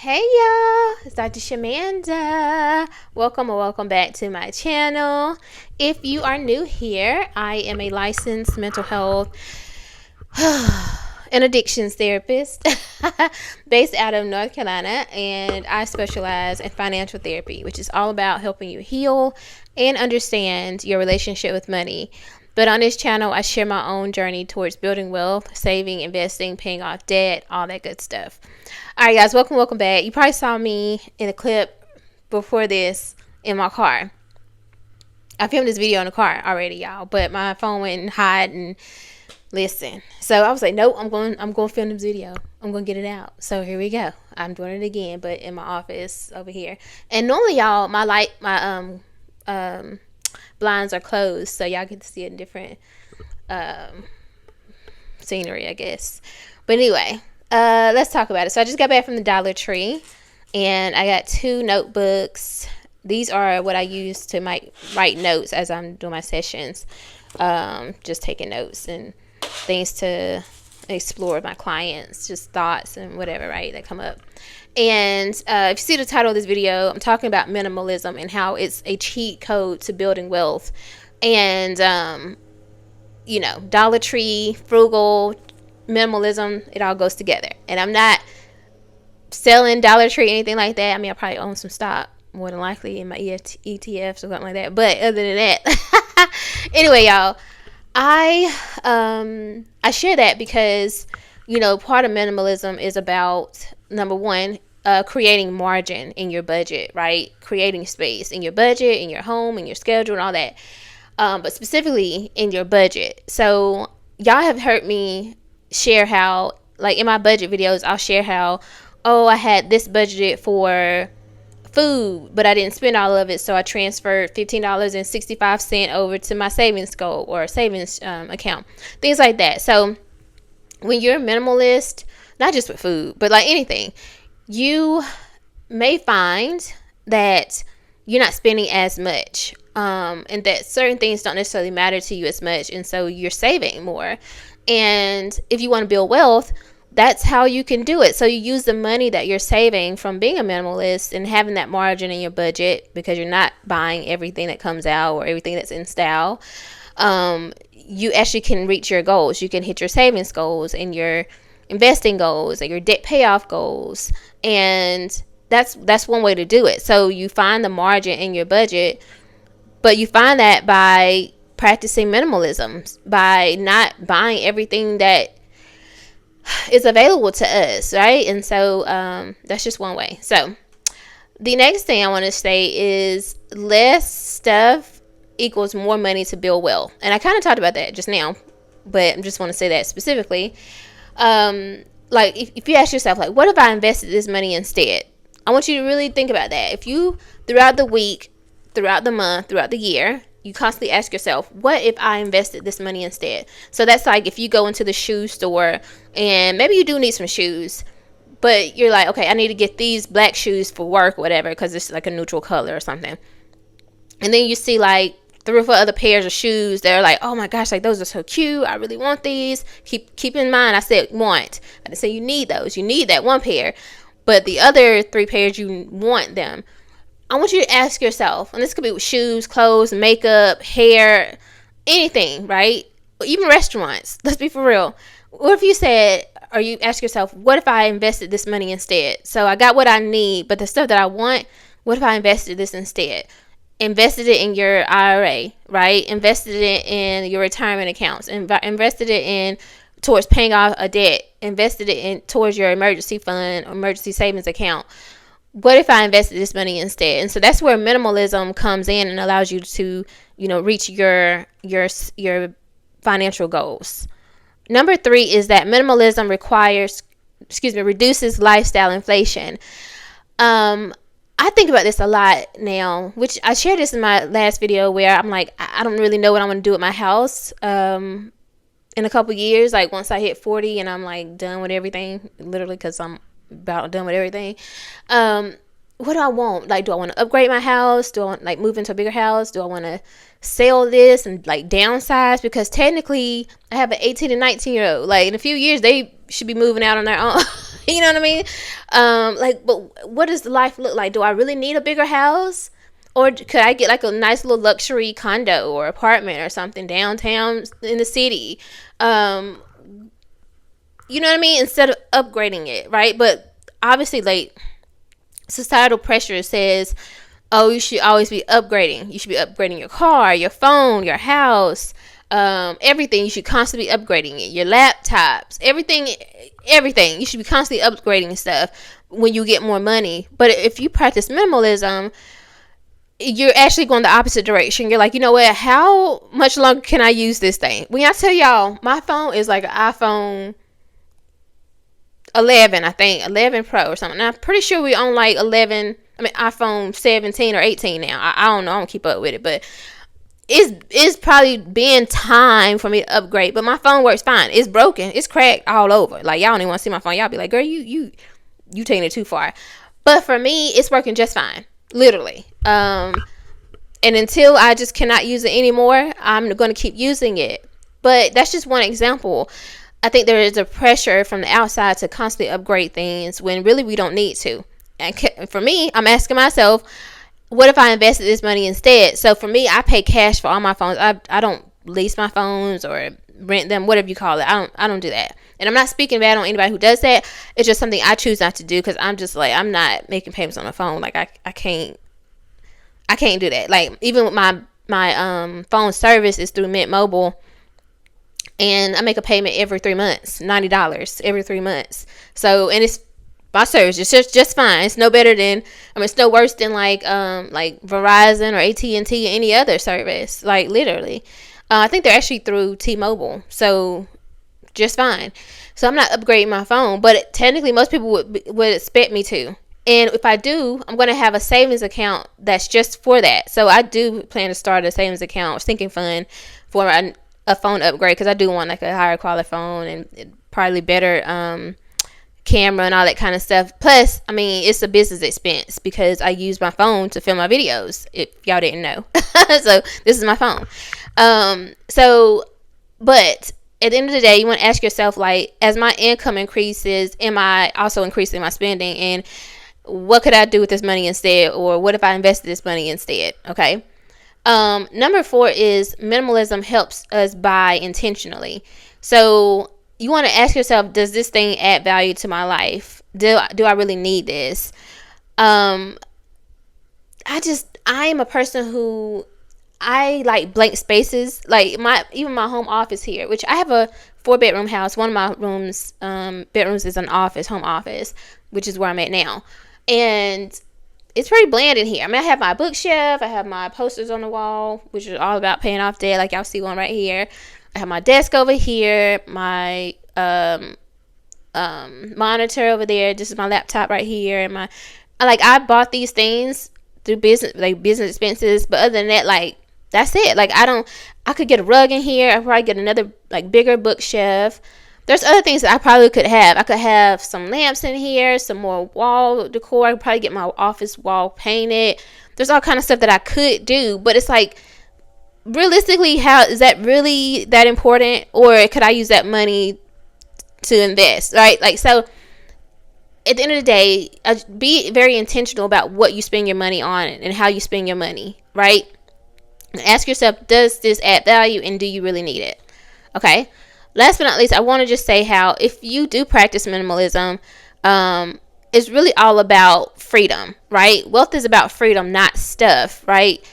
Hey y'all, it's Dr. Shamanda. Welcome back to my channel. If you are new here, I am a licensed mental health and addictions therapist based out of North Carolina, and I specialize in financial therapy, which is all about helping you heal and understand your relationship with money. But on this channel, I share my own journey towards building wealth, saving, investing, paying off debt, all that good stuff. All right, guys, welcome back. You probably saw me in a clip before this in my car. I filmed this video in the car already, y'all, but my phone went hot and listen. So I was like, nope, I'm going to film this video. I'm going to get it out. So here we go. I'm doing it again, but in my office over here. And normally, y'all, my blinds are closed, so y'all get to see a different scenery, I guess. But anyway, let's talk about it. So I just got back from the Dollar Tree, and I got 2 notebooks. These are what I use to write notes as I'm doing my sessions. Just taking notes and things to explore with my clients, just thoughts and whatever, right, that come up. And if you see the title of this video, I'm talking about minimalism and how it's a cheat code to building wealth. And Dollar Tree, frugal, minimalism, it all goes together. And I'm not selling Dollar Tree, anything like that. I mean, I probably own some stock, more than likely, in my ETFs or something like that. But other than that, anyway, y'all, I share that because, part of minimalism is about, number one, creating margin in your budget, right? Creating space in your budget, in your home, in your schedule, and all that. But specifically in your budget. So y'all have heard me share how, like in my budget videos, I'll share how, I had this budgeted for food, but I didn't spend all of it, so I transferred $15.65 over to my savings goal or savings account, things like that. So when you're a minimalist, not just with food, but like anything, you may find that you're not spending as much, and that certain things don't necessarily matter to you as much, and so you're saving more. And if you want to build wealth, that's how you can do it. So you use the money that you're saving from being a minimalist and having that margin in your budget, because you're not buying everything that comes out or everything that's in style. You actually can reach your goals. You can hit your savings goals and your investing goals and your debt payoff goals. And that's one way to do it. So you find the margin in your budget, but you find that by practicing minimalism, by not buying everything that is available to us, right? And so that's just one way. So the next thing I want to say is less stuff equals more money to build wealth. And I kind of talked about that just now, but I just want to say that specifically. Like if you ask yourself, like, what if I invested this money instead? I want you to really think about that. If you, throughout the week, throughout the month, throughout the year, you constantly ask yourself, what if I invested this money instead? So that's like if you go into the shoe store and maybe you do need some shoes, but you're like, okay, I need to get these black shoes for work or whatever, because it's like a neutral color or something. And then you see like 3 or 4 other pairs of shoes that are like, oh my gosh, like those are so cute, I really want these. Keep in mind, I said want. I didn't say you need those. You need that one pair, but the other 3 pairs, you want them. I want you to ask yourself, and this could be with shoes, clothes, makeup, hair, anything, right? Even restaurants. Let's be for real. What if you said, or you ask yourself, what if I invested this money instead? So I got what I need, but the stuff that I want, what if I invested this instead? Invested it in your IRA, right? Invested it in your retirement accounts. Invested it in towards paying off a debt. Invested it in towards your emergency fund or emergency savings account. What if I invested this money instead? And so that's where minimalism comes in and allows you to, reach your financial goals. Number 3 is that minimalism reduces lifestyle inflation. I think about this a lot now, which I shared this in my last video, where I'm like, I don't really know what I'm going to do at my house in a couple years, like once I hit 40 and I'm like done with everything, literally, because I'm about done with everything. what do I want? Like, do I want to upgrade my house? Do I want, like, move into a bigger house? Do I want to sell this and, like, downsize? Because technically I have an 18 and 19-year-old. Like, in a few years they should be moving out on their own. You know what I mean? Like, but what does life look like? Do I really need a bigger house? Or could I get like a nice little luxury condo or apartment or something downtown in the city? You know what I mean? Instead of upgrading it, right? But obviously, like, societal pressure says, oh, you should always be upgrading. You should be upgrading your car, your phone, your house, everything. You should constantly be upgrading it. Your laptops, everything. You should be constantly upgrading stuff when you get more money. But if you practice minimalism, you're actually going the opposite direction. You're like, you know what? How much longer can I use this thing? When I tell y'all, my phone is like an iPhone 11, I think, 11 Pro or something. And I'm pretty sure we own like iPhone 17 or 18 now. I don't know. I don't keep up with it, but it's probably been time for me to upgrade. But my phone works fine. It's broken. It's cracked all over. Like, y'all don't even want to see my phone. Y'all be like, girl, you taking it too far. But for me, it's working just fine. Literally. And until I just cannot use it anymore, I'm going to keep using it. But that's just one example. I think there is a pressure from the outside to constantly upgrade things when really we don't need to. And for me, I'm asking myself, what if I invested this money instead? So for me, I pay cash for all my phones. I don't lease my phones or rent them, whatever you call it. I don't do that. And I'm not speaking bad on anybody who does that. It's just something I choose not to do because I'm just like, I'm not making payments on my phone. Like, I can't do that. Like, even with my phone service is through Mint Mobile. And I make a payment every 3 months, $90 every 3 months. So, and it's my service is just fine. It's no better than, it's no worse than like Verizon or AT&T or any other service. Like, literally, I think they're actually through T-Mobile. So, just fine. So I'm not upgrading my phone, but technically most people would expect me to. And if I do, I'm going to have a savings account that's just for that. So I do plan to start a savings account or sinking fund for a phone upgrade because I do want like a higher quality phone and probably better camera and all that kind of stuff. Plus, it's a business expense because I use my phone to film my videos, if y'all didn't know. So this is my phone. But at the end of the day, you want to ask yourself, like, as my income increases, am I also increasing my spending? And what could I do with this money instead? Or what if I invested this money instead? Okay. Number 4 is minimalism helps us buy intentionally. So you want to ask yourself, does this thing add value to my life? Do I really need this? I am a person who I like blank spaces. Like even my home office here, which I have a 4-bedroom house. One of my bedrooms is an office, home office, which is where I'm at now. And it's pretty bland in here. I have my bookshelf. I have my posters on the wall, which is all about paying off debt. Like y'all see one right here. I have my desk over here. My monitor over there. This is my laptop right here. And I bought these things through business expenses. But other than that, like, that's it. Like, I could get a rug in here. I'd probably get another, like, bigger bookshelf. There's other things that I probably could have. I could have some lamps in here, some more wall decor. I could probably get my office wall painted. There's all kind of stuff that I could do. But it's like, realistically, how is that really that important? Or could I use that money to invest, right? Like, so at the end of the day, be very intentional about what you spend your money on and how you spend your money, right? And ask yourself, does this add value and do you really need it? Okay. Last but not least, I want to just say how if you do practice minimalism, it's really all about freedom, right? Wealth is about freedom, not stuff, right?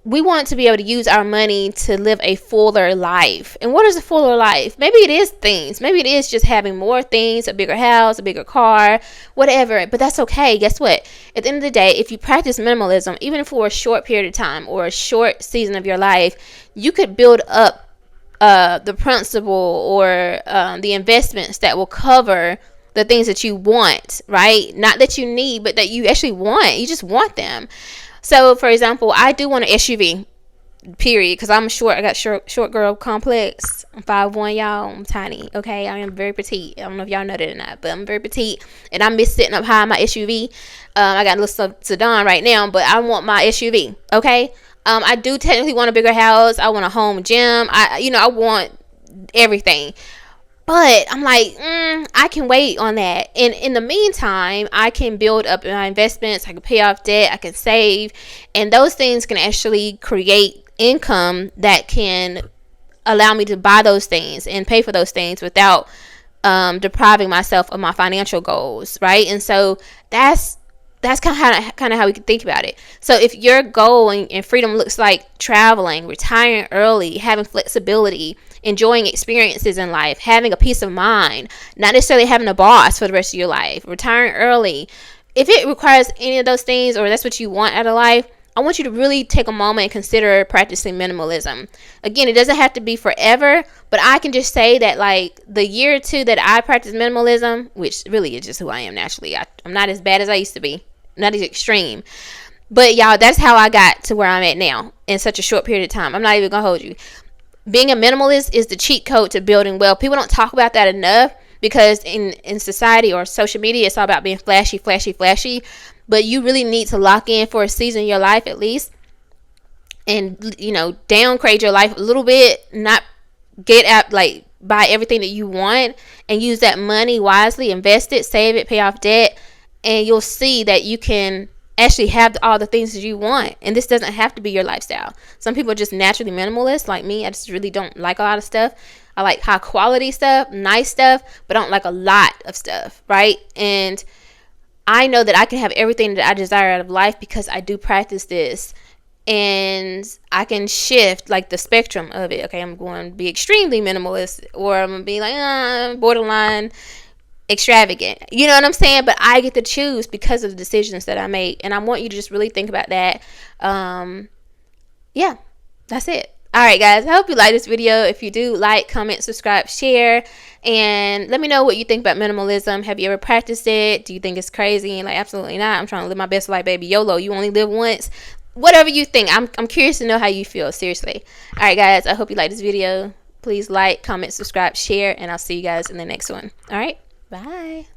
We want to be able to use our money to live a fuller life. And what is a fuller life? Maybe it is things. Maybe it is just having more things, a bigger house, a bigger car, whatever. But that's okay. Guess what? At the end of the day, if you practice minimalism, even for a short period of time or a short season of your life, you could build up the principle or the investments that will cover the things that you want, right? Not that you need, but that you actually want. You just want them. So, for example, I do want an SUV. period, because I'm short. I got short girl complex. I'm 5'1", y'all. I'm tiny. Okay, I am very petite. I don't know if y'all know that or not, but I'm very petite, and I miss sitting up high in my SUV. I got a little sedan right now, but I want my SUV. Okay, I do technically want a bigger house. I want a home gym. I want everything. But I'm like, I can wait on that. And in the meantime, I can build up my investments. I can pay off debt. I can save. And those things can actually create income that can allow me to buy those things and pay for those things without depriving myself of my financial goals, right? And so that's kind of how we can think about it. So if your goal and freedom looks like traveling, retiring early, having flexibility, enjoying experiences in life, having a peace of mind, not necessarily having a boss for the rest of your life, retiring early, if it requires any of those things, or that's what you want out of life, I want you to really take a moment and consider practicing minimalism. Again, it doesn't have to be forever, but I can just say that like the year or two that I practice minimalism, which really is just who I am naturally. I'm not as bad as I used to be, not as extreme. But y'all, that's how I got to where I'm at now in such a short period of time. I'm not even gonna hold you. Being a minimalist is the cheat code to building wealth. People don't talk about that enough, because in society or social media, it's all about being flashy. But you really need to lock in for a season of your life at least, and downgrade your life a little bit, not get out, like buy everything that you want, and use that money wisely, invest it, save it, pay off debt, and you'll see that you can actually have all the things that you want. And this doesn't have to be your lifestyle. Some people are just naturally minimalist like me. I just really don't like a lot of stuff. I like high quality stuff, nice stuff, but I don't like a lot of stuff, right? And I know that I can have everything that I desire out of life because I do practice this, and I can shift like the spectrum of it. Okay, I'm going to be extremely minimalist, or I'm going to be like borderline extravagant. You know what I'm saying? But I get to choose because of the decisions that I make, and I want you to just really think about that. Yeah, that's it. All right, guys, I hope you like this video. If you do, like, comment, subscribe, share, and let me know what you think about minimalism. Have you ever practiced it? Do you think it's crazy? And like, absolutely not. I'm trying to live my best life, baby. YOLO. You only live once. Whatever you think. I'm curious to know how you feel. Seriously. All right, guys, I hope you like this video. Please like, comment, subscribe, share, and I'll see you guys in the next one. All right, bye.